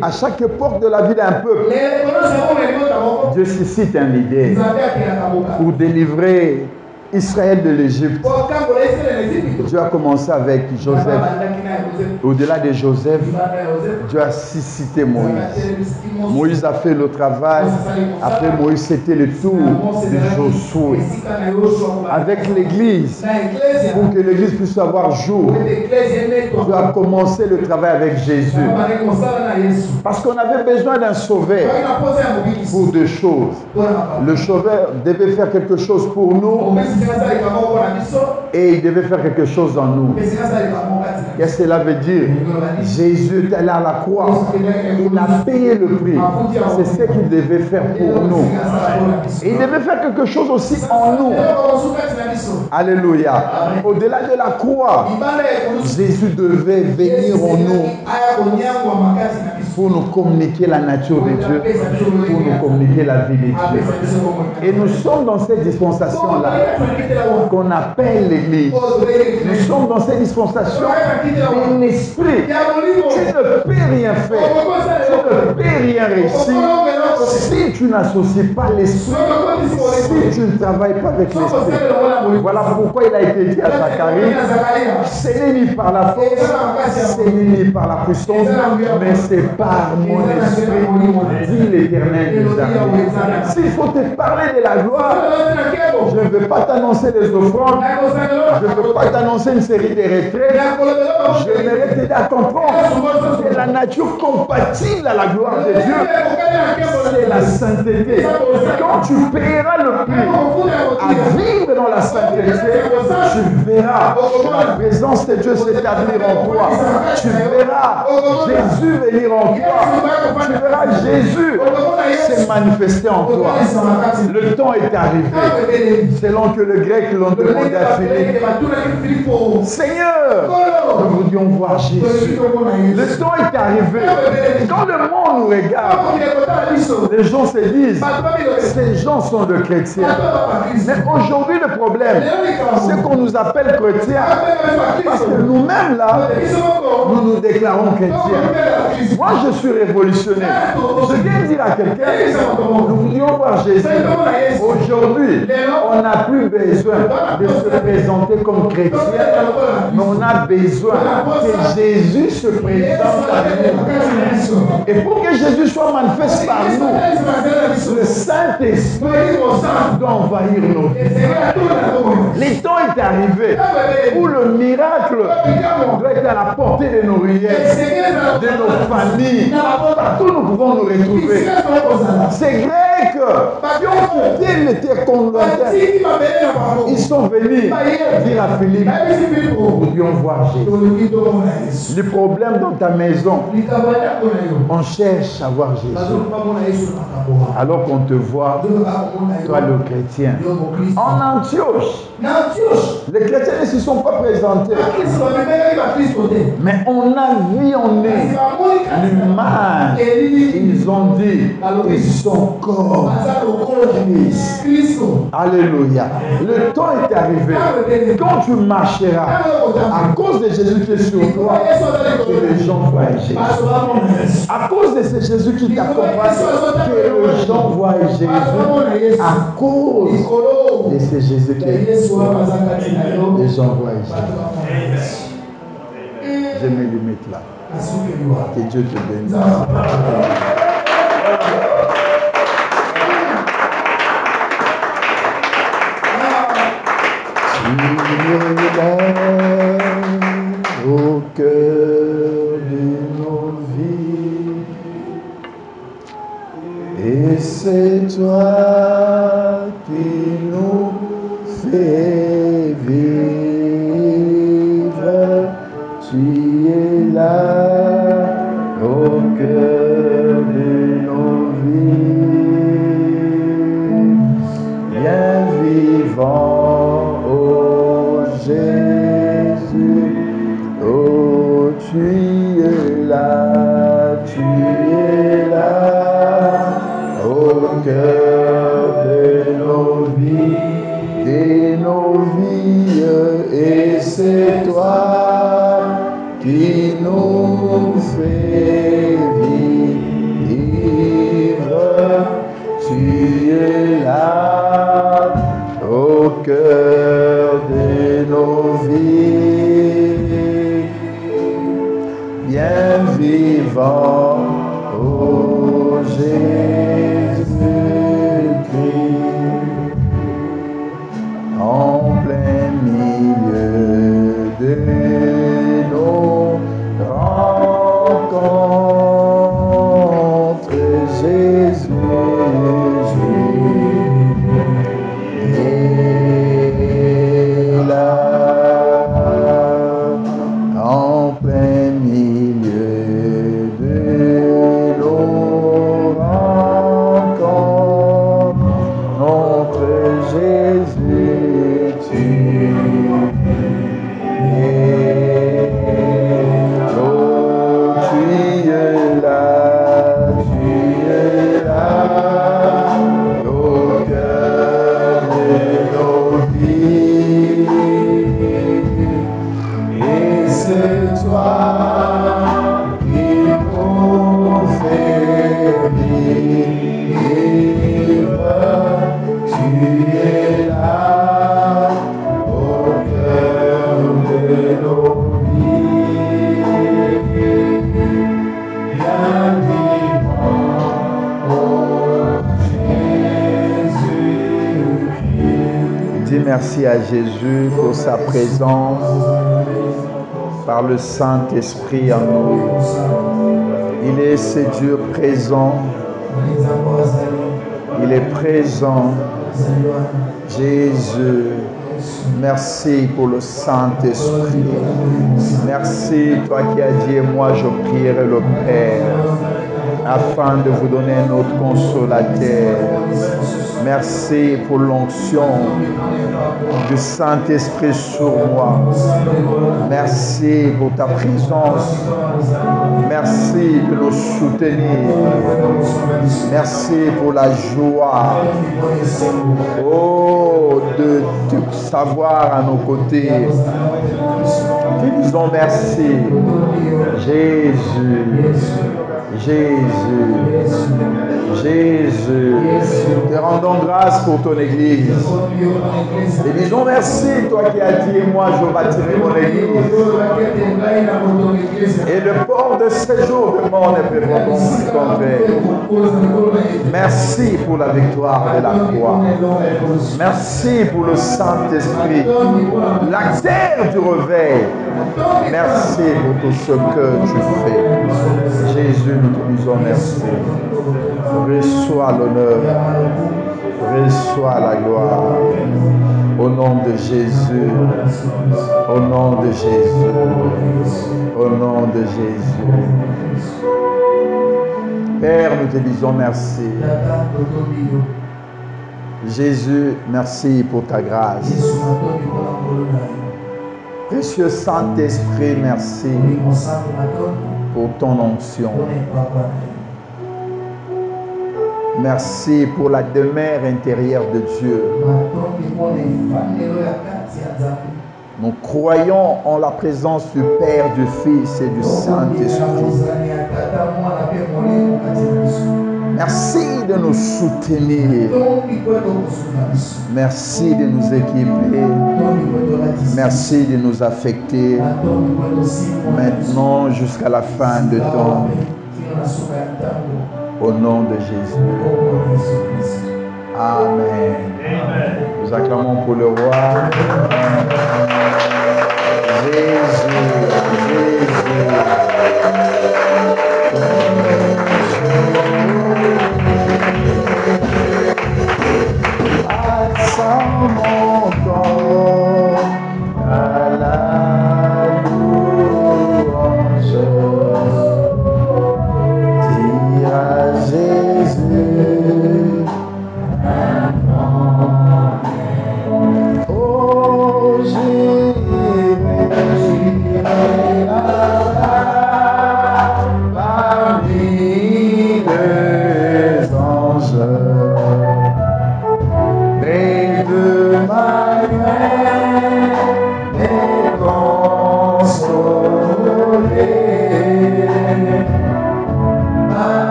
À chaque époque de la vie d'un peuple, Dieu suscite un leader pour délivrer Israël de l'Égypte. Dieu a commencé avec Joseph. Au-delà de Joseph, Dieu a suscité Moïse. Moïse a fait le travail. Après Moïse, c'était le tour de Josué. Avec l'Église, pour que l'Église puisse avoir jour, Dieu a commencé le travail avec Jésus. Parce qu'on avait besoin d'un sauveur pour deux choses. Le sauveur devait faire quelque chose pour nous Et il devait faire quelque chose en nous. Qu'est-ce que cela veut dire? Jésus est allé à la croix. Il a payé le prix. C'est ce qu'il devait faire pour nous. Et il devait faire quelque chose aussi en nous. Alléluia. Au-delà de la croix, Jésus devait venir en nous pour nous communiquer la nature de Dieu, pour nous communiquer la vie de Dieu. Et nous sommes dans cette dispensation-là qu'on appelle l'Église. Nous sommes dans cette dispensation de l'Esprit. Tu ne peux rien faire. Tu ne peux rien réussir si tu n'associes pas l'Esprit, si tu ne travailles pas avec l'Esprit. Voilà pourquoi il a été dit à Zacharie, ce n'est ni par la force, ce n'est ni par la puissance, mais c'est par mon esprit, dit l'Éternel des armées. S'il faut te parler de la gloire, je ne veux pas t'annoncer les offrandes, je ne veux pas t'annoncer une série de retraits, je vais t'aider à comprendre que la nature compatible à la gloire de Dieu, c'est la sainteté. Quand tu paieras le prix à vivre dans la sainteté, tu verras la présence de Dieu s'établir en toi. Tu verras Jésus venir en toi. Tu verras Jésus se manifester en toi. Le temps est arrivé. Selon que le grec l'ont demandé à Philippe. Seigneur, nous voulions voir Jésus. Le temps est arrivé. Quand le monde nous regarde, les gens se disent, ces gens sont de chrétiens. Mais aujourd'hui, le problème, c'est qu'on nous appelle chrétiens parce que nous-mêmes là, nous nous déclarons chrétiens. Moi, je suis révolutionnaire. Je viens dire à quelqu'un, nous voulions voir Jésus. Aujourd'hui, on n'a plus besoin de se présenter comme chrétien, mais on a besoin que Jésus se présente à nous. Et pour que Jésus soit manifeste par nous, le Saint-Esprit doit envahir nos vies. Le temps est arrivé où le miracle doit être à la portée de nos rillettes, de nos familles. Partout nous pouvons nous retrouver. Ces Grecs qui ont quitté les terres congolaises, ils sont venus dire à Philippe, nous devions voir Jésus. Le problème dans ta maison, on cherche à voir Jésus. Alors qu'on te voit, toi le chrétien. En Antioche, les chrétiens ne se sont pas présentés. Mais on a vu en eux l'image. Ils ont dit, ils sont comme Christ. Alléluia. Le temps est arrivé. Quand tu marcheras, à cause de Jésus qui est sur toi, que les gens voient Jésus. À cause de ce Jésus qui t'accompagne, que les gens voient Jésus. À cause de ce Jésus qui est sur toi, les gens voient Jésus. Je me limite là. Que Dieu te bénisse. Tu es là au cœur de nos vies, et c'est toi qui nous fais vivre. Tu es là au cœur de nos vies, bien vivant, ô Jésus, oh tu es là au cœur de nos vies, et c'est toi qui nous fais vivre. Tu es là au cœur de nos vies, bien vivant, ô Jésus-Christ, en plein milieu de nos rencontres, Jésus, merci à Jésus pour sa présence par le Saint-Esprit en nous. Il est ce Dieu présent. Il est présent. Jésus, merci pour le Saint-Esprit. Merci, toi qui as dit, moi je prierai le Père afin de vous donner un autre consolateur. Merci pour l'onction du Saint-Esprit sur moi. Merci pour ta présence. Merci de nous soutenir. Merci pour la joie. Oh, de savoir à nos côtés. Te disons merci. Jésus. Jésus, Jésus, te rendons grâce pour ton Église. Et disons merci, toi qui as dit, moi je bâtirai mon Église. Et le port de séjour de mort ne peut pas s'y contrer. Merci pour la victoire de la croix. Merci pour le Saint-Esprit, la terre du réveil. Merci pour tout ce que tu fais. Jésus, nous te disons merci. Reçois l'honneur, reçois la gloire. Au nom de Jésus, au nom de Jésus, au nom de Jésus. Père, nous te disons merci. Jésus, merci pour ta grâce. Précieux Saint-Esprit, merci pour ton onction. Merci pour la demeure intérieure de Dieu. Nous croyons en la présence du Père, du Fils et du Saint-Esprit. Merci de nous soutenir. Merci de nous équiper. Merci de nous affecter. Maintenant jusqu'à la fin de temps. Au nom de Jésus. Amen. Nous acclamons pour le roi. Jésus, Jésus. Sans mon corps à la louange, dire à Jésus, oh j'irai là-bas parmi les anges.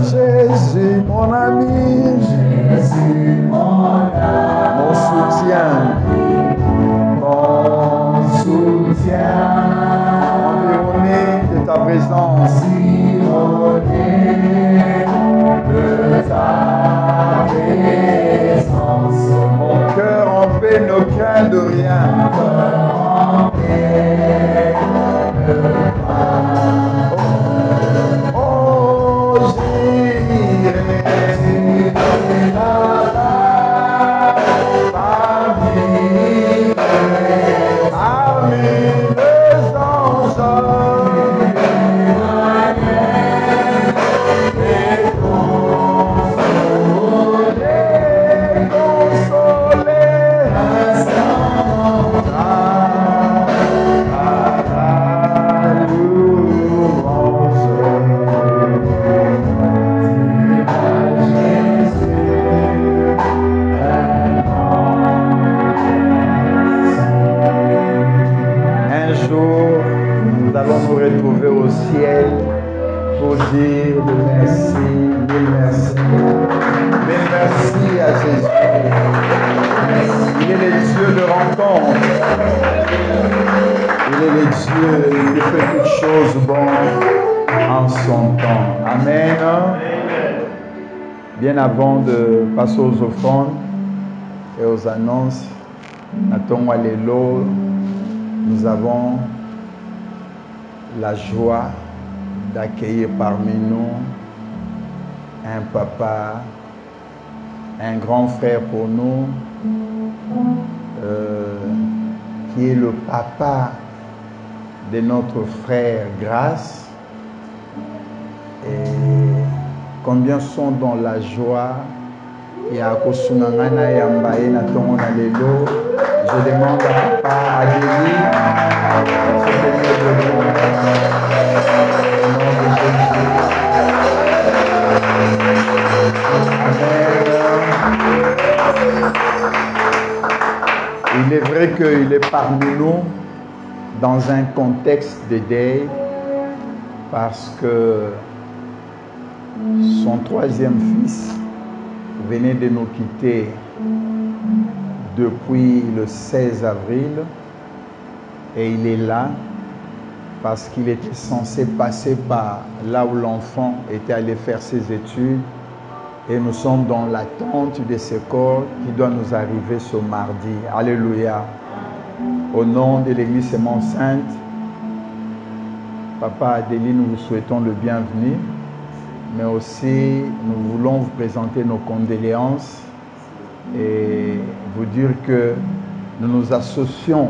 Jésus, mon ami, Jésus, mon soutien, environné de ta présence, mon cœur en paix ne craint de rien. Oh, Jésus. temps. Il est le Dieu qui fait toutes choses bonnes en son temps. Amen. Bien avant de passer aux offrandes et aux annonces, nous avons la joie d'accueillir parmi nous un papa, un grand frère pour nous, qui est le papa de notre frère Grâce. Et combien sont dans la joie. Je demande à papa Adélie de se tenir debout. Au nom de Jésus. Amen. Il est vrai qu'il est parmi nous dans un contexte de deuil parce que son troisième fils venait de nous quitter depuis le 16 avril et il est là parce qu'il était censé passer par là où l'enfant était allé faire ses études et nous sommes dans l'attente de ce corps qui doit nous arriver ce mardi. Alléluia. Au nom de l'Église Sémence Sainte, Papa Adélie, nous vous souhaitons le bienvenu, mais aussi nous voulons vous présenter nos condoléances et vous dire que nous nous associons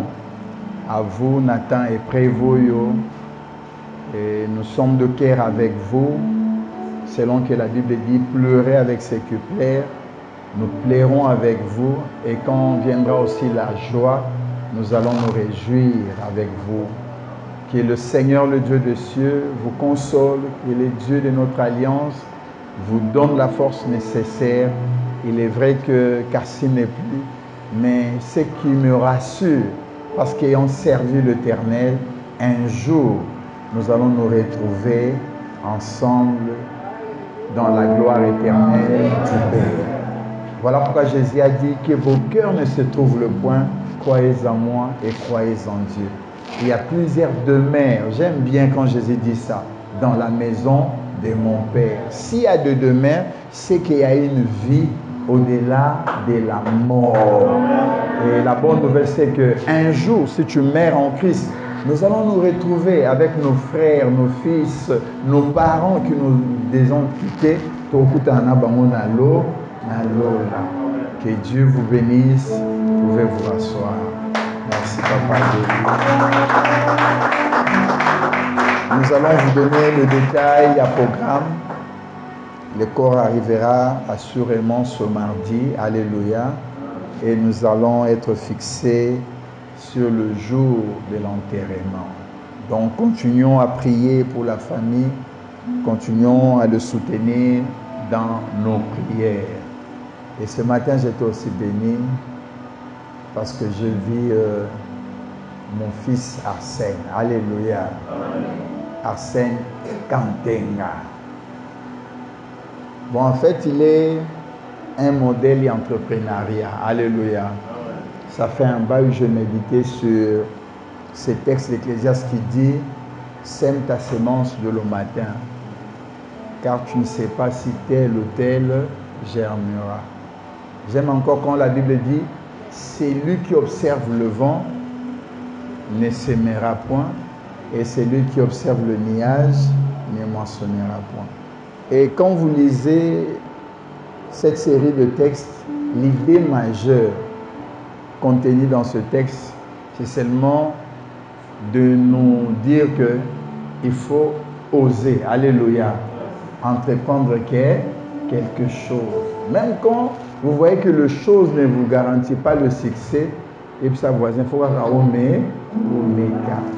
à vous, Nathan et Prévost, et nous sommes de cœur avec vous, selon que la Bible dit, pleurez avec ceux qui pleurent, nous pleurons avec vous, et quand viendra aussi la joie, nous allons nous réjouir avec vous. Que le Seigneur, le Dieu des cieux, vous console, que le Dieu de notre alliance vous donne la force nécessaire. Il est vrai que Cassim n'est plus, mais ce qui me rassure, parce qu'ayant servi l'Éternel, un jour, nous allons nous retrouver ensemble dans la gloire éternelle du Père. Voilà pourquoi Jésus a dit que vos cœurs ne se trouvent le point, croyez en moi et croyez en Dieu. Il y a plusieurs demeures. J'aime bien quand Jésus dit ça. Dans la maison de mon Père. S'il y a de demeures, c'est qu'il y a une vie au-delà de la mort. Et la bonne nouvelle, c'est qu'un jour, si tu meurs en Christ, nous allons nous retrouver avec nos frères, nos fils, nos parents qui nous ont quittés. Que Dieu vous bénisse. Vous pouvez vous rasseoir. Merci, Papa. Nous allons vous donner le détail à programme. Le corps arrivera assurément ce mardi. Alléluia. Et nous allons être fixés sur le jour de l'enterrement. Donc, continuons à prier pour la famille. Continuons à le soutenir dans nos prières. Et ce matin, j'étais aussi béni parce que je vis mon fils Arsène. Alléluia. Arsène Kantenga. Bon, en fait, il est un modèle d'entrepreneuriat. Alléluia. Ça fait un bail où je méditais sur ce texte d'Ecclésiaste qui dit « Sème ta semence de le matin, car tu ne sais pas si tel ou tel germera. » J'aime encore quand la Bible dit « Celui qui observe le vent ne sèmera point, et celui qui observe le nuage ne moissonnera point. » Et quand vous lisez cette série de textes, l'idée majeure contenue dans ce texte, c'est seulement de nous dire qu'il faut oser, alléluia, entreprendre quelque chose. Même quand vous voyez que le chose ne vous garantit pas le succès, et puis sa voisine, il faut voir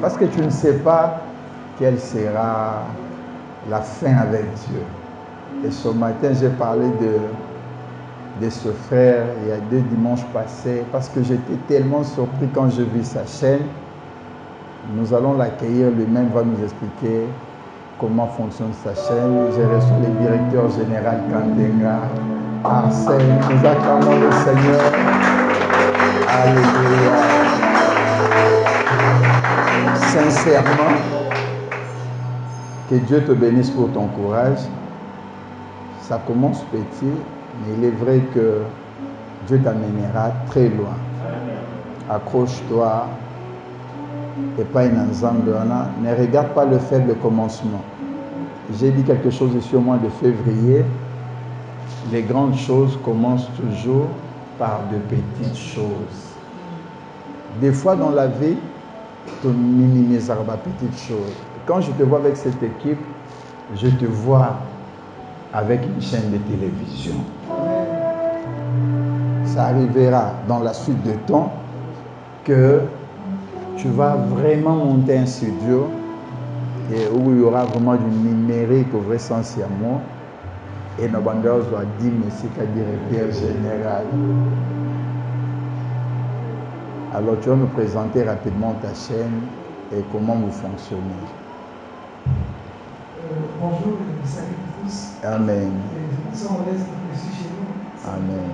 parce que tu ne sais pas quelle sera la fin avec Dieu. Et ce matin, j'ai parlé de ce frère il y a 2 dimanches passés, parce que j'étais tellement surpris quand je vis sa chaîne. Nous allons l'accueillir, lui-même va nous expliquer comment fonctionne sa chaîne. J'ai reçu le directeur général Kantenga, Arsène. Nous acclamons le Seigneur. Alléluia. Sincèrement, que Dieu te bénisse pour ton courage. Ça commence petit, mais il est vrai que Dieu t'amènera très loin. Accroche-toi et pas une ensemble. Ne regarde pas le faible commencement. J'ai dit quelque chose ici au mois de février. Les grandes choses commencent toujours par de petites choses. Des fois dans la vie, tu minimises les petites choses. Quand je te vois avec cette équipe, je te vois avec une chaîne de télévision. Ça arrivera dans la suite de temps que tu vas vraiment monter un studio et où il y aura vraiment du numérique au vrai sens moi. Et nos bandeurs doivent dire monsieur le directeur général. Alors tu vas nous présenter rapidement ta chaîne et comment vous fonctionnez. Bonjour et salut à tous. Amen. Nous sommes en l'aise ici chez nous. Amen.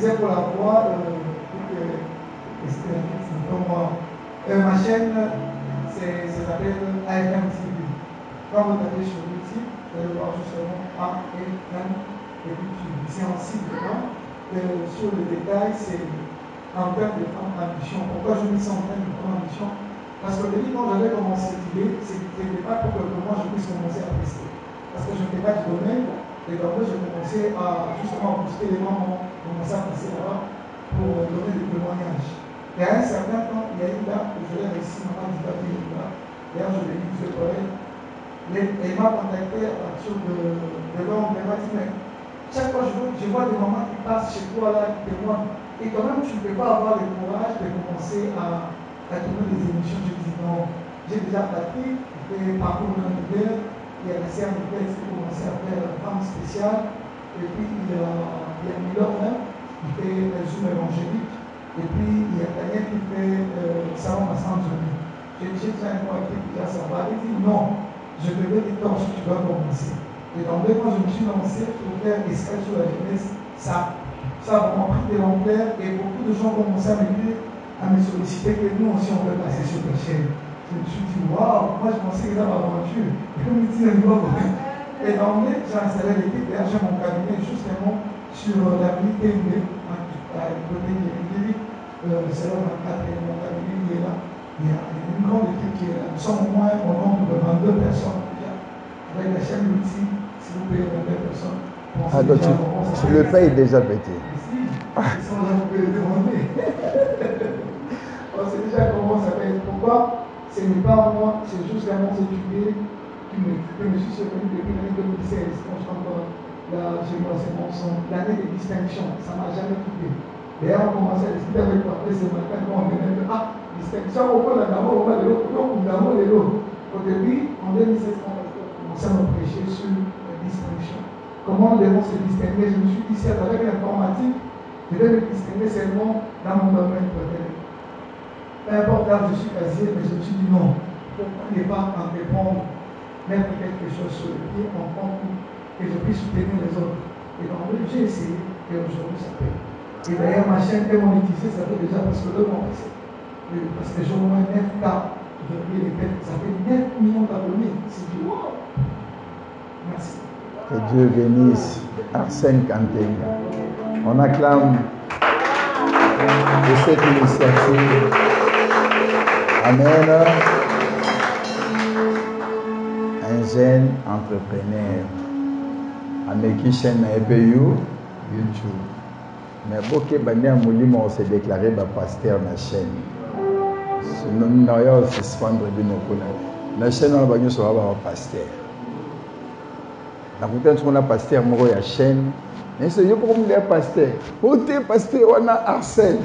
C'est pour la voix, ma chaîne, ça s'appelle AFM TV. Quand vous tapez sur YouTube, vous allez voir justement AFM et YouTube. C'est en site dedans. Sur le détail, c'est en termes de prendre ambition. Pourquoi je me sens en train de prendre ambition? Parce qu'au début, quand j'avais commencé l'idée, c'était pas pour que moi je puisse commencer à tester. Parce que je n'étais pas du domaine, et donc j'ai commencé à justement booster les gens, commencer à passer là-bas pour donner des témoignages. Et à un certain temps, il y a une dame que je l'ai réussi, ma candidate là. D'ailleurs, je l'ai dit tout à l'heure. Elle m'a contacté à partir de l'homme, elle m'a dit, mais chaque fois je vois des mamans qui passent chez toi là, qui témoignent, et quand même tu ne peux pas avoir le courage de commencer à tourner des émissions. Je dis non, j'ai déjà tapé, j'ai fait parcours d'un leader, il y a la CRDP qui a commencé à faire une femme spéciale, et puis il y a Milord même, qui fait le Zoom évangélique, et puis il y a Daniel qui fait Salon à Saint-Denis. J'ai déjà un mois qui déjà ça va, il dit non, je te donne des temps si tu dois commencer. Et dans 2 mois, je me suis lancé pour faire escale sur la jeunesse. Ça a vraiment pris de l'ampleur et beaucoup de gens commencé à me solliciter que nous aussi on peut passer sur la chaîne. Je me suis dit, waouh, moi je pensais que c'était l'aventure. Et comme il dit, et d'emblée, j'ai installé l'équipe, d'ailleurs j'ai mon cabinet justement sur la vie TNB, à côté de l'église. C'est là mon cabinet qui est là. Il y a une grande équipe qui est là. Nous sommes au moins au nombre de 22 personnes déjà. Avec la chaîne multi, si vous payez 22 personnes. Ah, donc tu le payes déjà petit. Ils sont là, vous pouvez le demander. On sait déjà comment ça va être. Pourquoi? Ce n'est pas moi, c'est juste vraiment cet étudié que je suis survenu depuis l'année 2016, quand je encore là, j'ai passé mon son, l'année de distinction, ça ne m'a jamais quitté. D'ailleurs, on commençait à discuter avec toi ce matin, quand on venait de distinction, on peut d'abord, on va de l'autre, on d'abord de l'autre. Au début, en 2016, on commençait à me prêcher sur la distinction. Comment nous devons se distinguer? Je me suis dit, certes, avec l'informatique, je vais me distinguer seulement dans mon domaine préféré. Peu importe là où je suis casier, mais je me suis dit non, pourquoi ne pas entreprendre, mettre quelque chose sur le pied, en compte que je puisse soutenir les autres. Et donc j'ai essayé, et aujourd'hui ça paye. Et d'ailleurs ma chaîne est monétisée, ça fait déjà presque 2 mois passé. Parce que j'ai au moins 9K, ça fait 9 millions d'abonnés. C'est du wow. Merci. Que Dieu bénisse Arsène Kantenga. On acclame de cette initiative. Amen. Un jeune entrepreneur. Avec chaîne YouTube. Mais beaucoup de gens s'est déclaré pasteur dans la chaîne. Sinon, nous avons suspendre la chaîne, on va avoir pasteur. La route on a pasteur moro ya chaîne. Mais c'est yo pour me pasteur. Côté pasteur on a Arsène.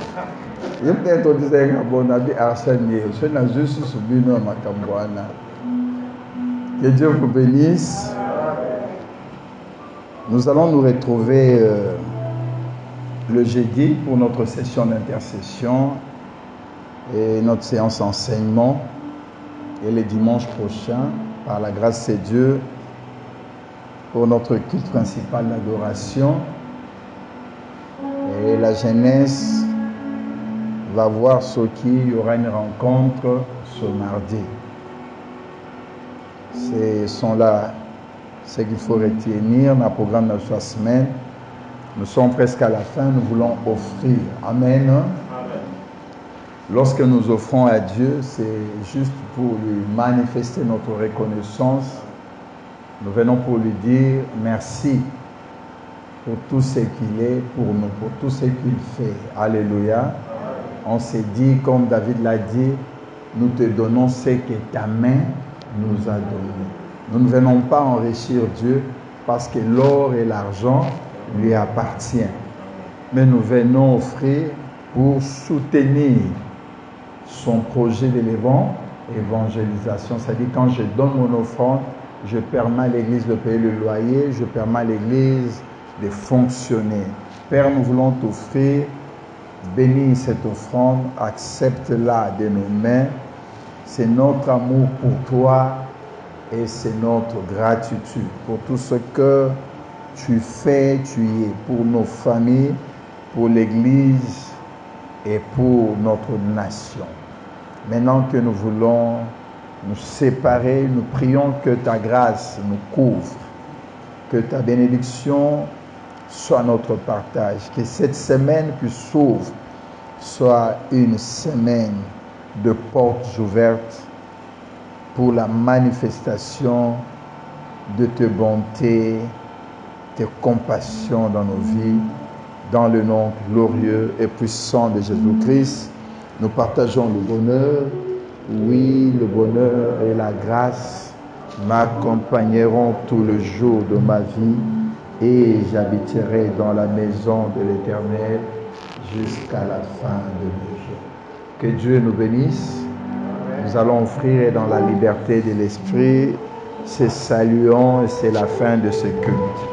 Je peux introduire un bon ami Arsène. Je suis juste subi dans ma camboana. Que Dieu vous bénisse. Nous allons nous retrouver le jeudi pour notre session d'intercession et notre séance enseignement. Et le dimanche prochain, par la grâce de Dieu, pour notre culte principal d'adoration et la jeunesse va voir ce qu'il y aura une rencontre ce mardi. Ce sont là ce qu'il faut retenir dans le programme de la semaine. Nous sommes presque à la fin, nous voulons offrir. Amen. Amen. Lorsque nous offrons à Dieu, c'est juste pour lui manifester notre reconnaissance. Nous venons pour lui dire merci pour tout ce qu'il est pour nous, pour tout ce qu'il fait. Alléluia. On s'est dit, comme David l'a dit, nous te donnons ce que ta main nous a donné. Nous ne venons pas enrichir Dieu parce que l'or et l'argent lui appartiennent. Mais nous venons offrir pour soutenir son projet d'évangélisation. C'est-à-dire, quand je donne mon offrande, je permets à l'Église de payer le loyer, je permets à l'Église de fonctionner. Père, nous voulons t'offrir, bénis cette offrande, accepte-la de nos mains. C'est notre amour pour toi et c'est notre gratitude pour tout ce que tu fais, tu y es pour nos familles, pour l'Église et pour notre nation. Maintenant que nous voulons nous séparer, nous prions que ta grâce nous couvre, que ta bénédiction soit notre partage, que cette semaine qui s'ouvre soit une semaine de portes ouvertes pour la manifestation de tes bontés, tes compassions dans nos vies, dans le nom glorieux et puissant de Jésus-Christ. Nous partageons le bonheur. Oui, le bonheur et la grâce m'accompagneront tout le jour de ma vie et j'habiterai dans la maison de l'Éternel jusqu'à la fin de mes jours. Que Dieu nous bénisse. Nous allons offrir dans la liberté de l'esprit. C'est saluant et c'est la fin de ce culte.